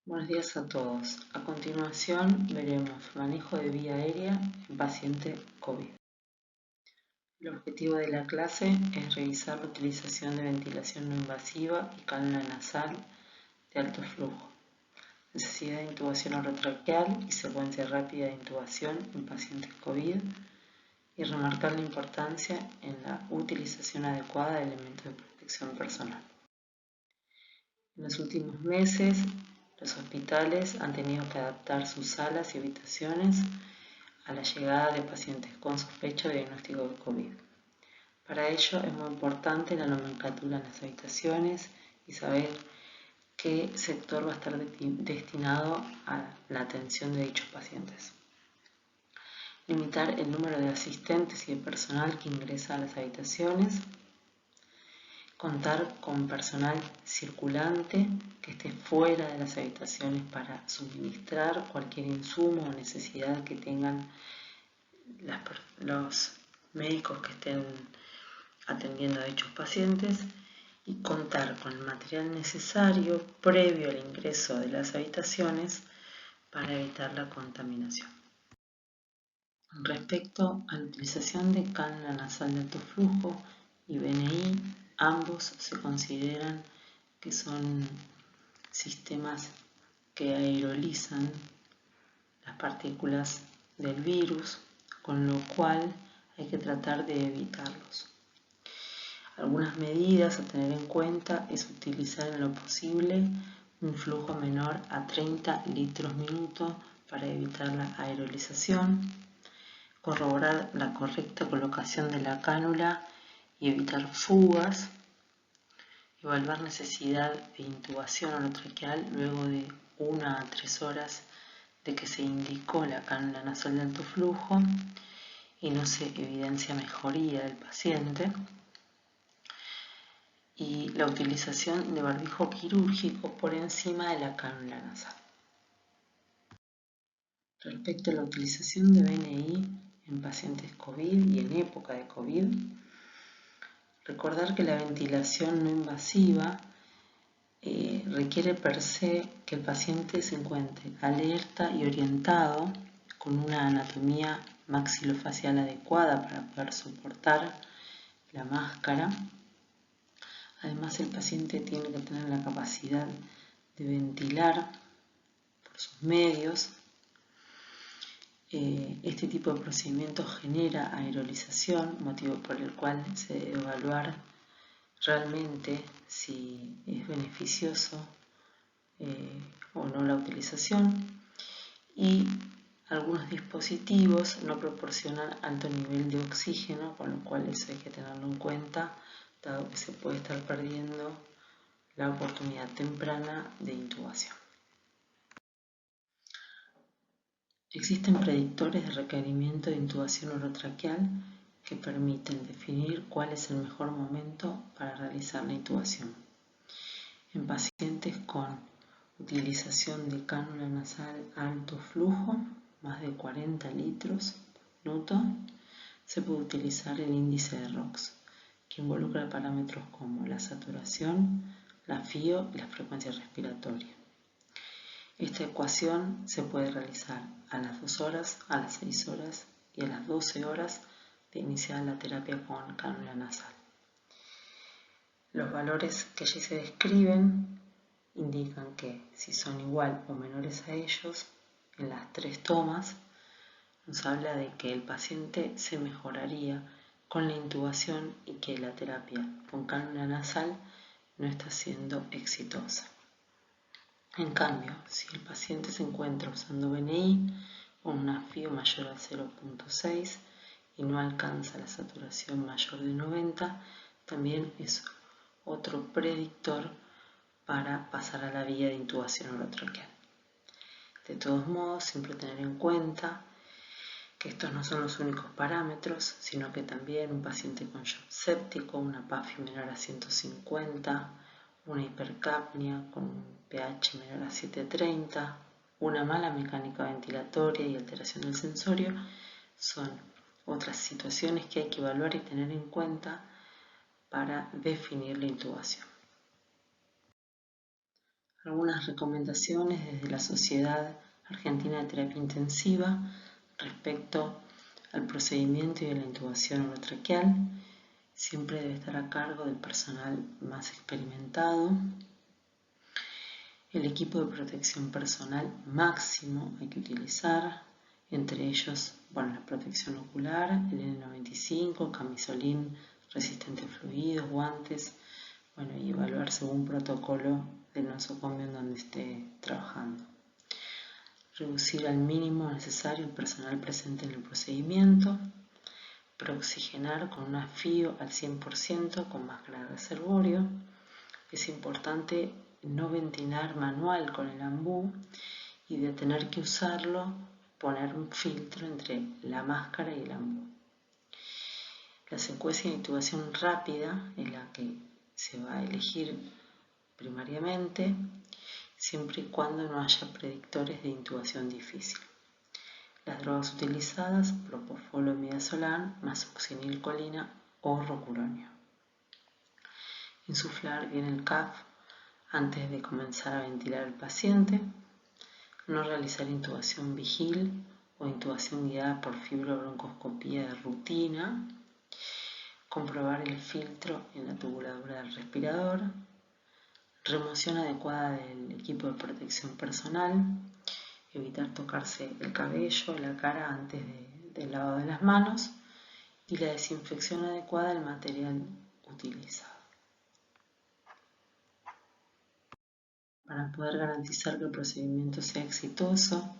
Buenos días a todos. A continuación veremos manejo de vía aérea en paciente COVID. El objetivo de la clase es revisar la utilización de ventilación no invasiva y cánula nasal de alto flujo, necesidad de intubación orotraqueal y secuencia rápida de intubación en pacientes COVID y remarcar la importancia en la utilización adecuada de elementos de protección personal. En los últimos meses, los hospitales han tenido que adaptar sus salas y habitaciones a la llegada de pacientes con sospecha de diagnóstico de COVID. Para ello es muy importante la nomenclatura en las habitaciones y saber qué sector va a estar destinado a la atención de dichos pacientes. Limitar el número de asistentes y de personal que ingresa a las habitaciones. Contar con personal circulante que esté fuera de las habitaciones para suministrar cualquier insumo o necesidad que tengan los médicos que estén atendiendo a dichos pacientes y contar con el material necesario previo al ingreso de las habitaciones para evitar la contaminación. Respecto a la utilización de cánula nasal de alto flujo y BNI, ambos se consideran que son sistemas que aerolizan las partículas del virus, con lo cual hay que tratar de evitarlos. Algunas medidas a tener en cuenta es utilizar en lo posible un flujo menor a 30 litros minuto para evitar la aerolización, corroborar la correcta colocación de la cánula y evitar fugas, evaluar necesidad de intubación orotraqueal luego de 1 a 3 horas de que se indicó la cánula nasal de alto flujo y no se evidencia mejoría del paciente, y la utilización de barbijo quirúrgico por encima de la cánula nasal. Respecto a la utilización de BNI en pacientes COVID y en época de COVID, recordar que la ventilación no invasiva requiere per se que el paciente se encuentre alerta y orientado con una anatomía maxilofacial adecuada para poder soportar la máscara. Además, el paciente tiene que tener la capacidad de ventilar por sus medios. Este tipo de procedimiento genera aerolización, motivo por el cual se debe evaluar realmente si es beneficioso o no la utilización, y algunos dispositivos no proporcionan alto nivel de oxígeno, con lo cual eso hay que tenerlo en cuenta, dado que se puede estar perdiendo la oportunidad temprana de intubación. Existen predictores de requerimiento de intubación orotraqueal que permiten definir cuál es el mejor momento para realizar la intubación. En pacientes con utilización de cánula nasal a alto flujo, más de 40 litros por minuto, se puede utilizar el índice de ROX, que involucra parámetros como la saturación, la FIO y la frecuencia respiratoria. Esta ecuación se puede realizar a las 2 horas, a las 6 horas y a las 12 horas de iniciar la terapia con cánula nasal. Los valores que allí se describen indican que si son igual o menores a ellos, en las 3 tomas, nos habla de que el paciente se mejoraría con la intubación y que la terapia con cánula nasal no está siendo exitosa. En cambio, si el paciente se encuentra usando BNI con una FIO mayor a 0.6 y no alcanza la saturación mayor de 90, también es otro predictor para pasar a la vía de intubación orotraqueal. De todos modos, siempre tener en cuenta que estos no son los únicos parámetros, sino que también un paciente con shock séptico, una PAFI menor a 150, una hipercapnia con un pH menor a 730, una mala mecánica ventilatoria y alteración del sensorio son otras situaciones que hay que evaluar y tener en cuenta para definir la intubación. Algunas recomendaciones desde la Sociedad Argentina de Terapia Intensiva respecto al procedimiento y a la intubación orotraqueal. Siempre debe estar a cargo del personal más experimentado. El equipo de protección personal máximo hay que utilizar, entre ellos, la protección ocular, el N95, camisolín resistente a fluidos, guantes, y evaluar según protocolo del nosocomio en donde esté trabajando. Reducir al mínimo necesario el personal presente en el procedimiento. Preoxigenar con un afío al 100% con máscara de reservorio. Es importante no ventilar manual con el ambú y de tener que usarlo, poner un filtro entre la máscara y el ambú. La secuencia de intubación rápida es la que se va a elegir primariamente, siempre y cuando no haya predictores de intubación difícil. Las drogas utilizadas, propofol o midazolam, más succinilcolina o rocuronio. Insuflar bien el CAF antes de comenzar a ventilar al paciente. No realizar intubación vigil o intubación guiada por fibrobroncoscopía de rutina. Comprobar el filtro en la tubuladura del respirador. Remoción adecuada del equipo de protección personal. Evitar tocarse el cabello, la cara antes del lavado de las manos. Y la desinfección adecuada del material utilizado. Para poder garantizar que el procedimiento sea exitoso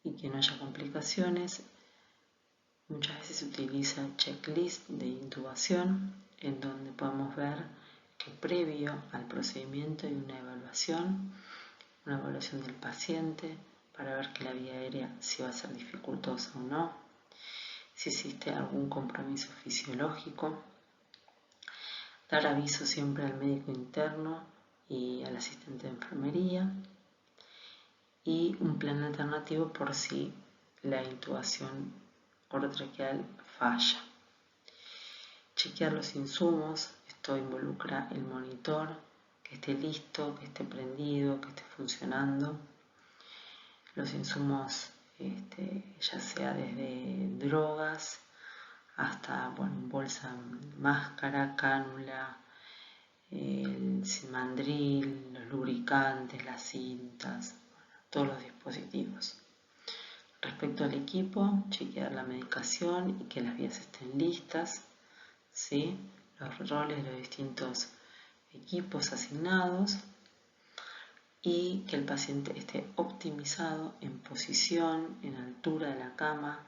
y que no haya complicaciones, muchas veces se utiliza checklist de intubación, en donde podemos ver que previo al procedimiento hay una evaluación del paciente para ver que la vía aérea si va a ser dificultosa o no, si existe algún compromiso fisiológico, dar aviso siempre al médico interno y al asistente de enfermería, y un plan alternativo por si la intubación orotraqueal falla. Chequear los insumos, esto involucra el monitor, que esté listo, que esté prendido, que esté funcionando. Los insumos, ya sea desde drogas hasta bolsa, máscara, cánula, el mandril, los lubricantes, las cintas, todos los dispositivos. Respecto al equipo, chequear la medicación y que las vías estén listas, ¿sí? Los roles de los distintos equipos asignados y que el paciente esté optimizado en posición, en altura de la cama,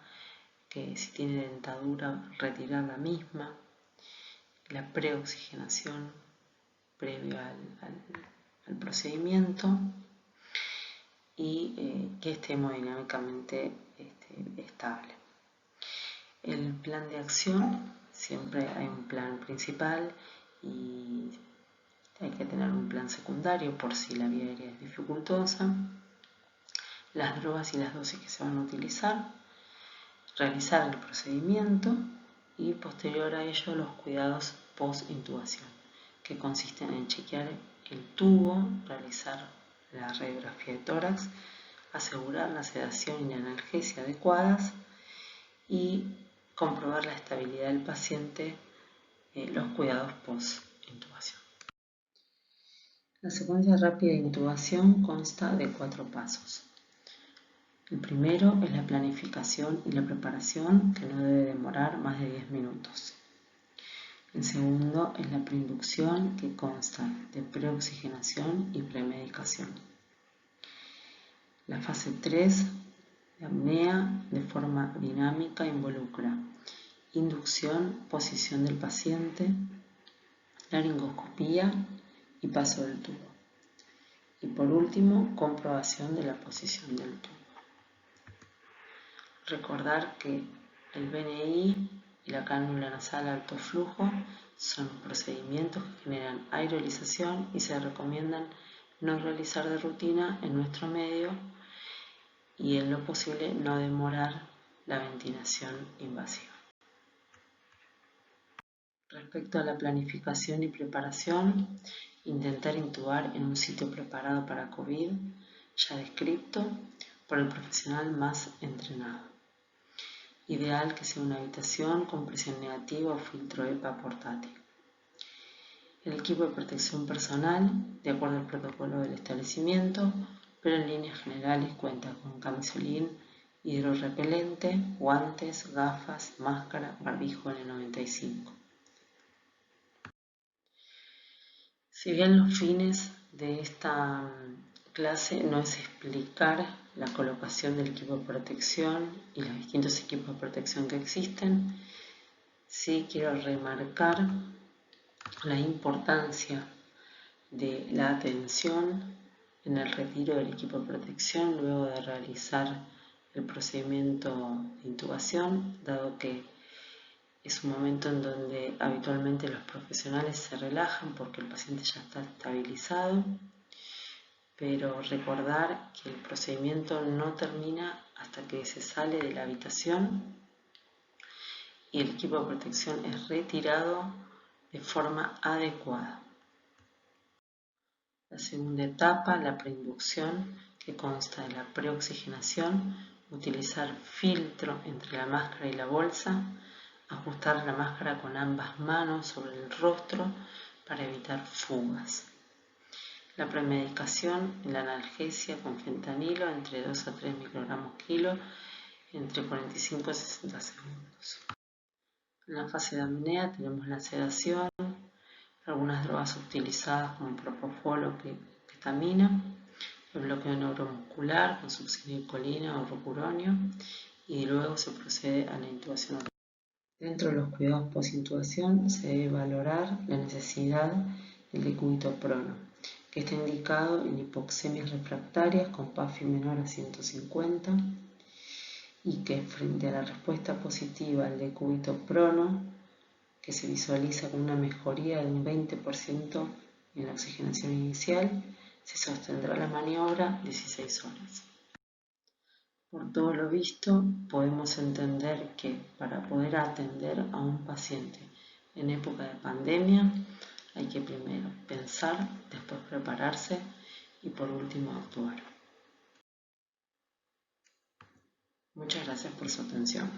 que si tiene dentadura, retirar la misma, la preoxigenación previo al procedimiento y que esté hemodinámicamente estable. El plan de acción, siempre hay un plan principal y hay que tener un plan secundario por si la vía aérea es dificultosa, las drogas y las dosis que se van a utilizar, realizar el procedimiento y posterior a ello los cuidados post-intubación, que consisten en chequear el tubo, realizar la radiografía de tórax, asegurar la sedación y la analgesia adecuadas y comprobar la estabilidad del paciente, los cuidados post-intubación. La secuencia rápida de intubación consta de 4 pasos. El primero es la planificación y la preparación, que no debe demorar más de 10 minutos. El segundo es la preinducción, que consta de preoxigenación y premedicación. La fase 3 de apnea de forma dinámica involucra inducción, posición del paciente, laringoscopía y paso del tubo. Y por último, comprobación de la posición del tubo. Recordar que el BNI y la cánula nasal alto flujo son procedimientos que generan aerolización y se recomiendan no realizar de rutina en nuestro medio y en lo posible no demorar la ventilación invasiva. Respecto a la planificación y preparación, intentar intubar en un sitio preparado para COVID, ya descrito por el profesional más entrenado. Ideal que sea una habitación con presión negativa o filtro EPA portátil. El equipo de protección personal, de acuerdo al protocolo del establecimiento, pero en líneas generales cuenta con camisolín hidrorrepelente, guantes, gafas, máscara, barbijo N95. Si bien los fines de esta clase no es explicar la colocación del equipo de protección y los distintos equipos de protección que existen, sí quiero remarcar la importancia de la atención en el retiro del equipo de protección luego de realizar el procedimiento de intubación, dado que es un momento en donde habitualmente los profesionales se relajan porque el paciente ya está estabilizado, pero recordar que el procedimiento no termina hasta que se sale de la habitación y el equipo de protección es retirado de forma adecuada. La segunda etapa, la preinducción, que consta de la preoxigenación, utilizar filtro entre la máscara y la bolsa, ajustar la máscara con ambas manos sobre el rostro para evitar fugas. La premedicación, la analgesia con fentanilo entre 2 a 3 microgramos kilo entre 45 a 60 segundos. En la fase de apnea tenemos la sedación, algunas drogas utilizadas como propofol o ketamina, el bloqueo neuromuscular con succinilcolina o rocuronio y luego se procede a la intubación. Dentro de los cuidados post-intubación se debe valorar la necesidad del decúbito prono, que está indicado en hipoxemias refractarias con PAFI menor a 150 y que frente a la respuesta positiva al decúbito prono, que se visualiza con una mejoría de un 20% en la oxigenación inicial, se sostendrá la maniobra 16 horas. Por todo lo visto, podemos entender que para poder atender a un paciente en época de pandemia, hay que primero pensar, después prepararse y por último actuar. Muchas gracias por su atención.